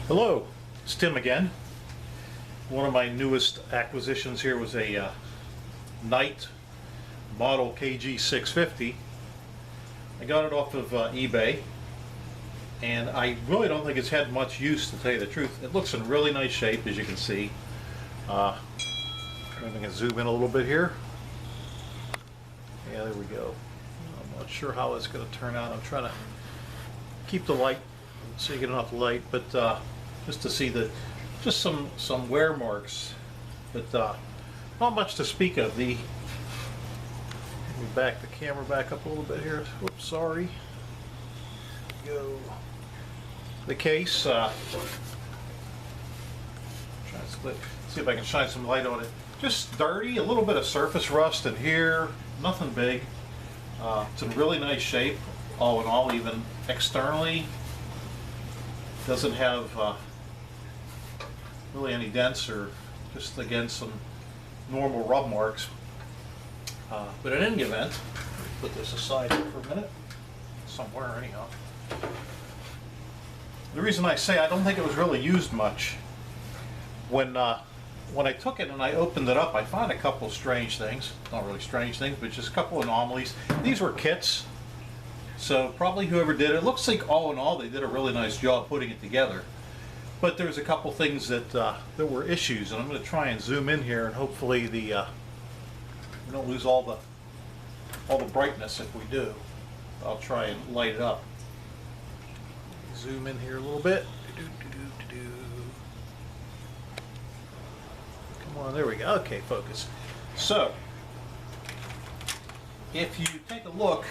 Hello, it's Tim again. One of my newest acquisitions here was a Knight model KG650. I got it off of eBay, and I really don't think it's had much use, to tell you the truth. It looks in really nice shape, as you can see. Maybe I can zoom in a little bit here. Yeah, there we go. I'm not sure how it's going to turn out. I'm trying to keep the light so you get enough light, but just to see just some wear marks, but not much to speak of. Let me back the camera back up a little bit here. Whoops, sorry. Go. The case. Try to split. See if I can shine some light on it. Just dirty, a little bit of surface rust in here. Nothing big. It's in really nice shape, all in all. Even externally, doesn't have really any dents, or just again some normal rub marks. But in any event, put this aside for a minute, somewhere anyhow. The reason I say I don't think it was really used much, when I took it and I opened it up, I found a couple strange things. Not really strange things, but just a couple anomalies. These were kits, so probably whoever did it, looks like all in all they did a really nice job putting it together. But there's a couple things that were issues, and I'm going to try and zoom in here, and hopefully we don't lose all the brightness. If we do, I'll try and light it up. Zoom in here a little bit. Come on, there we go. Okay, focus. So, if you take a look,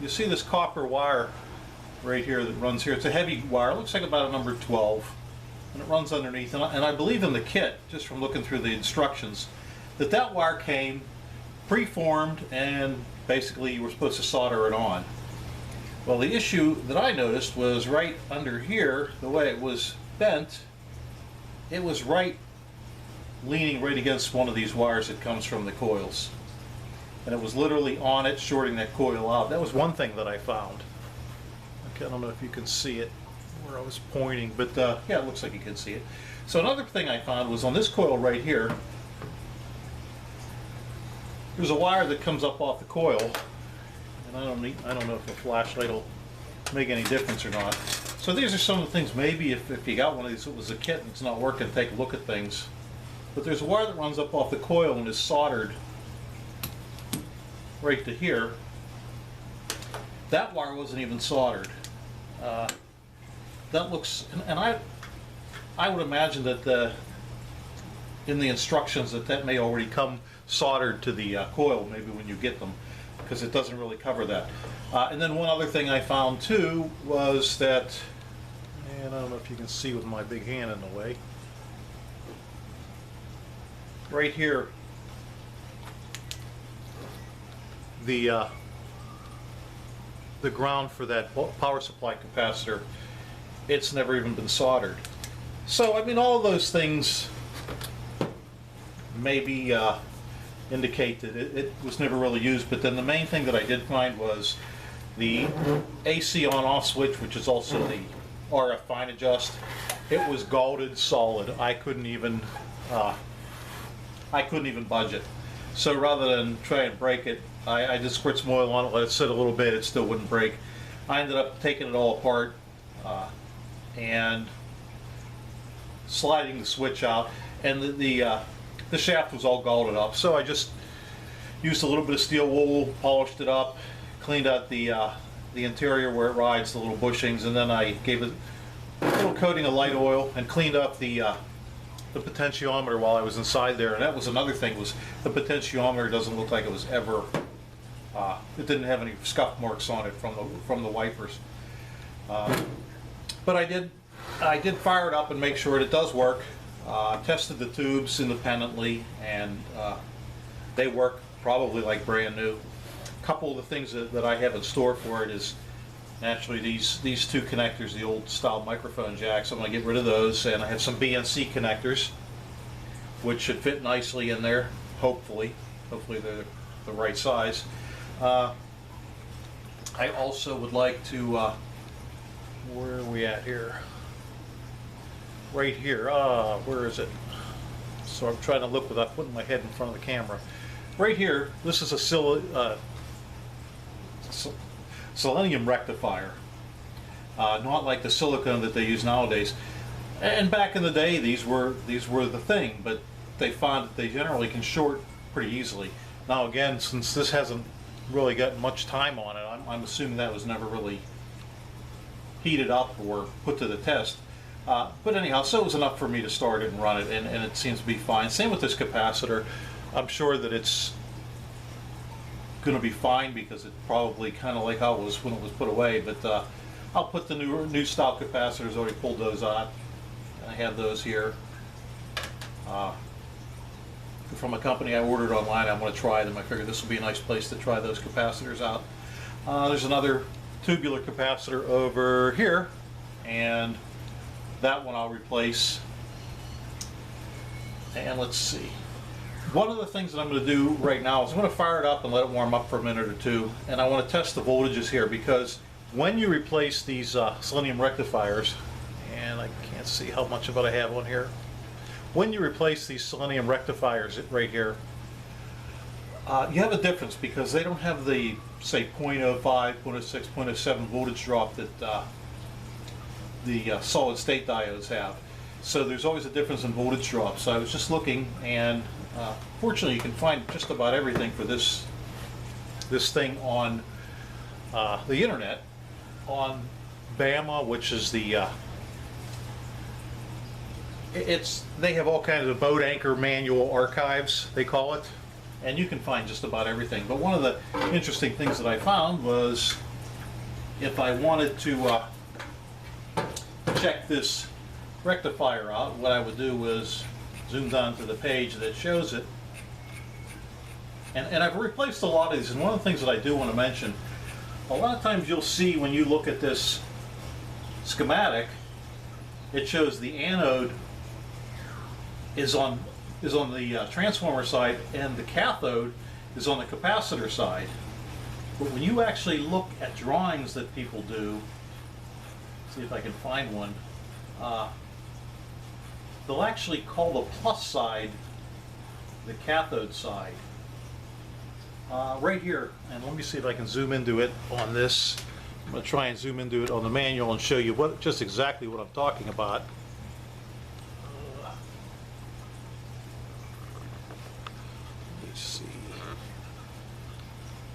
you see this copper wire right here that runs here. It's a heavy wire. It looks like about a number 12. And it runs underneath. And I believe in the kit, just from looking through the instructions, that wire came preformed, and basically you were supposed to solder it on. Well, the issue that I noticed was right under here, the way it was bent, it was leaning right against one of these wires that comes from the coils. And it was literally on it, shorting that coil out. That was one thing that I found. Okay, I don't know if you can see it where I was pointing, but yeah, it looks like you can see it. So another thing I found was on this coil right here, there's a wire that comes up off the coil, and I don't know if a flashlight will make any difference or not. So these are some of the things, maybe if you got one of these, it was a kit and it's not working, take a look at things. But there's a wire that runs up off the coil and is soldered right to here. That wire wasn't even soldered. That looks, and I would imagine that in the instructions that may already come soldered to the coil, maybe when you get them, because it doesn't really cover that. And then one other thing I found too was that, and I don't know if you can see with my big hand in the way, right here, the ground for that power supply capacitor, it's never even been soldered. So I mean, all of those things maybe indicate that it was never really used. But then the main thing that I did find was the AC on-off switch, which is also the RF fine adjust. It was galded solid. I couldn't even budge it. So rather than try and break it, I just squirt some oil on it, let it sit a little bit. It still wouldn't break. I ended up taking it all apart and sliding the switch out, and the shaft was all galded up. So I just used a little bit of steel wool, polished it up, cleaned out the interior where it rides, the little bushings, and then I gave it a little coating of light oil and cleaned up the potentiometer while I was inside there. And that was another thing, was the potentiometer doesn't look like it was ever, it didn't have any scuff marks on it from the wipers. But I did fire it up and make sure it does work. Tested the tubes independently, and they work probably like brand new. A couple of the things that I have in store for it is naturally these two connectors, the old style microphone jacks. I'm going to get rid of those, and I have some BNC connectors which should fit nicely in there, hopefully they're the right size. I also would like to, where are we at here? right here. Where is it? So I'm trying to look without putting my head in front of the camera. Right here, this is a selenium rectifier. Not like the silicone that they use nowadays. And back in the day, these were the thing, but they found that they generally can short pretty easily. Now again, since this hasn't really got much time on it, I'm assuming that was never really heated up or put to the test. But anyhow, so it was enough for me to start it and run it, and it seems to be fine. Same with this capacitor. I'm sure that it's going to be fine because it's probably kind of like how it was when it was put away. But I'll put the new style capacitors. Already pulled those out. I have those here from a company I ordered online. I want to try them. I figured this would be a nice place to try those capacitors out. There's another tubular capacitor over here, and that one I'll replace. And let's see. One of the things that I'm going to do right now is I'm going to fire it up and let it warm up for a minute or two, and I want to test the voltages here, because when you replace these selenium rectifiers, and I can't see how much of it I have on here, when you replace these selenium rectifiers right here, you have a difference because they don't have the, say, 0.05, 0.06, 0.07 voltage drop that the solid state diodes have. So there's always a difference in voltage drop. So I was just looking, and fortunately you can find just about everything for this thing on the internet, on BAMA, which is the they have all kinds of boat anchor manual archives, they call it, and you can find just about everything. But one of the interesting things that I found was, if I wanted to check this rectifier out, what I would do was zoom down to the page that shows it, and I've replaced a lot of these. And one of the things that I do want to mention, a lot of times you'll see when you look at this schematic, it shows the anode is on the transformer side and the cathode is on the capacitor side. But when you actually look at drawings that people do, see if I can find one, they'll actually call the plus side the cathode side. Right here, and let me see if I can zoom into it on this. I'm going to try and zoom into it on the manual and show you just exactly what I'm talking about. Let's see.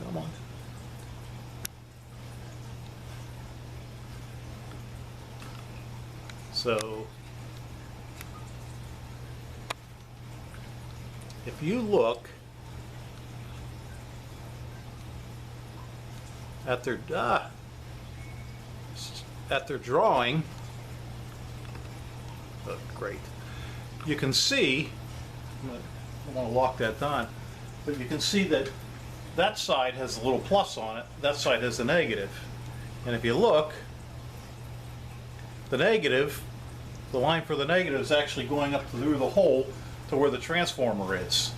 Come on. So, if you look at their drawing, oh, great, you can see, I want to lock that down, but you can see that that side has a little plus on it, that side has the negative. And if you look, the negative, the line for the negative is actually going up through the hole to where the transformer is.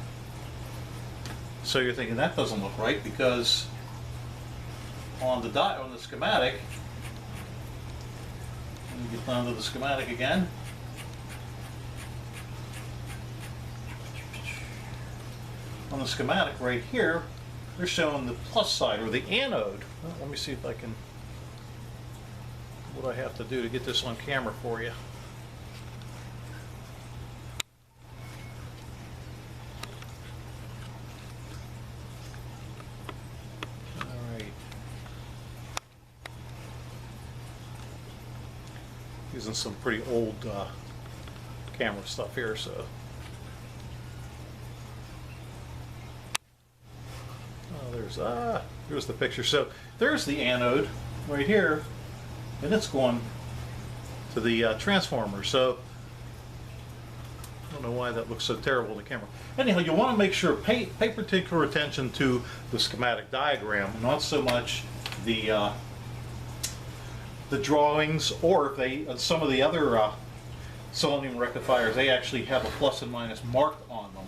So you're thinking that doesn't look right, because on the schematic, let me get down to the schematic again. On the schematic right here, they're showing the plus side, or the anode. Well, let me see if I can, what I have to do to get this on camera for you. Using some pretty old camera stuff here, so. Oh, there's the picture. So there's the anode right here, and it's going to the transformer. So I don't know why that looks so terrible in the camera. Anyhow, you want to make sure, pay particular attention to the schematic diagram, not so much the drawings, or if they, some of the other selenium rectifiers, they actually have a plus and minus marked on them.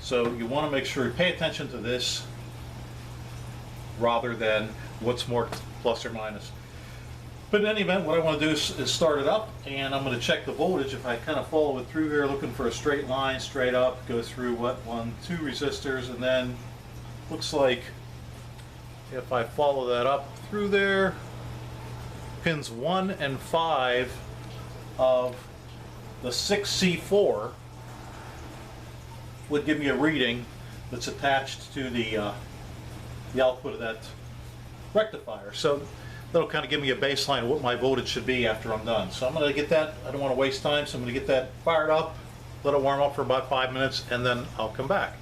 So you want to make sure you pay attention to this rather than what's marked plus or minus. But in any event, what I want to do is start it up, and I'm going to check the voltage. If I kind of follow it through here, looking for a straight line, straight up, go through what, 1, 2 resistors, and then looks like if I follow that up through there, pins 1 and 5 of the 6C4 would give me a reading that's attached to the output of that rectifier. So that'll kind of give me a baseline of what my voltage should be after I'm done. So I'm going to get that, I don't want to waste time, so I'm going to get that fired up, let it warm up for about 5 minutes, and then I'll come back.